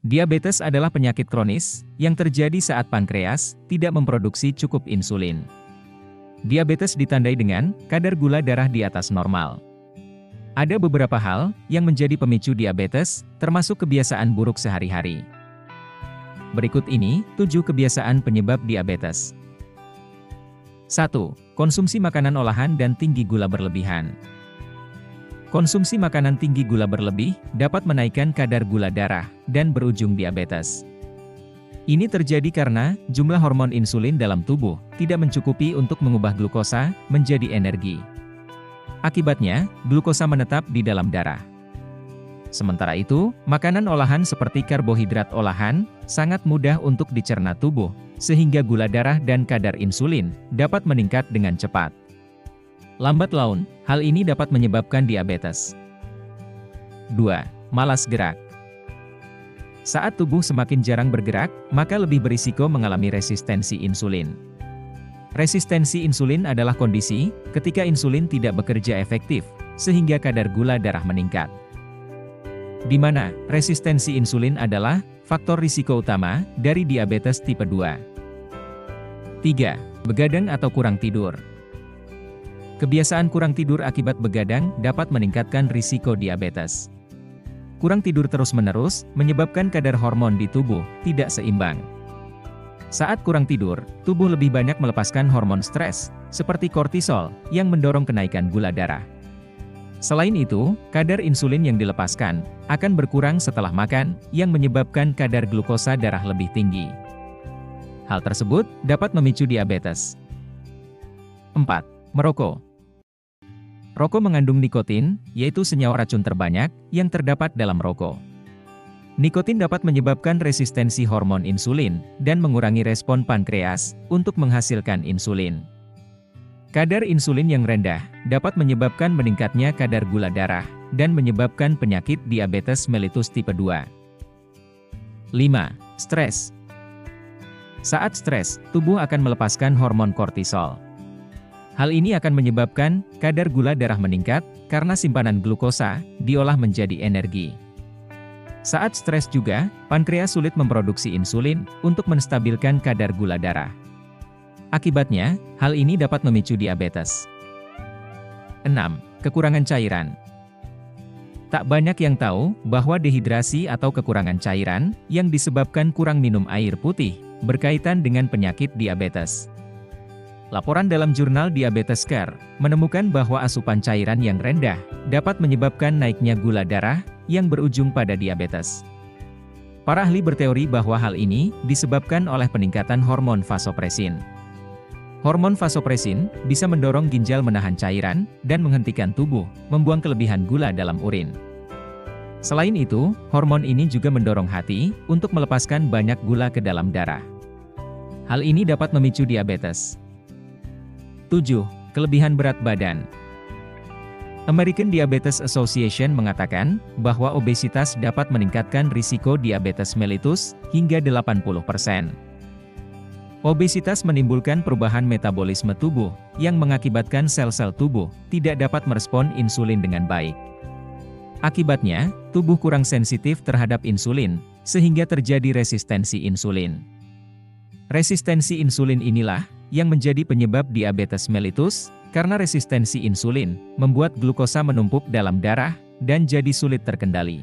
Diabetes adalah penyakit kronis yang terjadi saat pankreas tidak memproduksi cukup insulin. Diabetes ditandai dengan kadar gula darah di atas normal. Ada beberapa hal yang menjadi pemicu diabetes, termasuk kebiasaan buruk sehari-hari. Berikut ini 7 kebiasaan penyebab diabetes. 1. Konsumsi makanan olahan dan tinggi gula berlebihan. Konsumsi makanan tinggi gula berlebih dapat menaikkan kadar gula darah dan berujung diabetes. Ini terjadi karena jumlah hormon insulin dalam tubuh tidak mencukupi untuk mengubah glukosa menjadi energi. Akibatnya, glukosa menetap di dalam darah. Sementara itu, makanan olahan seperti karbohidrat olahan sangat mudah untuk dicerna tubuh, sehingga gula darah dan kadar insulin dapat meningkat dengan cepat. Lambat laun, hal ini dapat menyebabkan diabetes. 2. Malas gerak. Saat tubuh semakin jarang bergerak, maka lebih berisiko mengalami resistensi insulin. Resistensi insulin adalah kondisi ketika insulin tidak bekerja efektif, sehingga kadar gula darah meningkat. Di mana resistensi insulin adalah faktor risiko utama dari diabetes tipe 2. 3. Begadang atau kurang tidur. Kebiasaan kurang tidur akibat begadang dapat meningkatkan risiko diabetes. Kurang tidur terus-menerus menyebabkan kadar hormon di tubuh tidak seimbang. Saat kurang tidur, tubuh lebih banyak melepaskan hormon stres, seperti kortisol, yang mendorong kenaikan gula darah. Selain itu, kadar insulin yang dilepaskan akan berkurang setelah makan, yang menyebabkan kadar glukosa darah lebih tinggi. Hal tersebut dapat memicu diabetes. 4. Merokok. Rokok mengandung nikotin, yaitu senyawa racun terbanyak yang terdapat dalam rokok. Nikotin dapat menyebabkan resistensi hormon insulin dan mengurangi respon pankreas untuk menghasilkan insulin. Kadar insulin yang rendah dapat menyebabkan meningkatnya kadar gula darah dan menyebabkan penyakit diabetes mellitus tipe 2. 5. Stres. Saat stres, tubuh akan melepaskan hormon kortisol. Hal ini akan menyebabkan kadar gula darah meningkat karena simpanan glukosa diolah menjadi energi. Saat stres juga, pankreas sulit memproduksi insulin untuk menstabilkan kadar gula darah. Akibatnya, hal ini dapat memicu diabetes. 6. Kekurangan cairan. Tak banyak yang tahu bahwa dehidrasi atau kekurangan cairan yang disebabkan kurang minum air putih berkaitan dengan penyakit diabetes. Laporan dalam jurnal Diabetes Care menemukan bahwa asupan cairan yang rendah dapat menyebabkan naiknya gula darah yang berujung pada diabetes. Para ahli berteori bahwa hal ini disebabkan oleh peningkatan hormon vasopresin. Hormon vasopresin bisa mendorong ginjal menahan cairan dan menghentikan tubuh membuang kelebihan gula dalam urin. Selain itu, hormon ini juga mendorong hati untuk melepaskan banyak gula ke dalam darah. Hal ini dapat memicu diabetes. 7. Kelebihan berat badan. American Diabetes Association mengatakan bahwa obesitas dapat meningkatkan risiko diabetes mellitus hingga 80%. Obesitas menimbulkan perubahan metabolisme tubuh yang mengakibatkan sel-sel tubuh tidak dapat merespon insulin dengan baik. Akibatnya, tubuh kurang sensitif terhadap insulin, sehingga terjadi resistensi insulin. Resistensi insulin inilah yang menjadi penyebab diabetes mellitus, karena resistensi insulin membuat glukosa menumpuk dalam darah dan jadi sulit terkendali.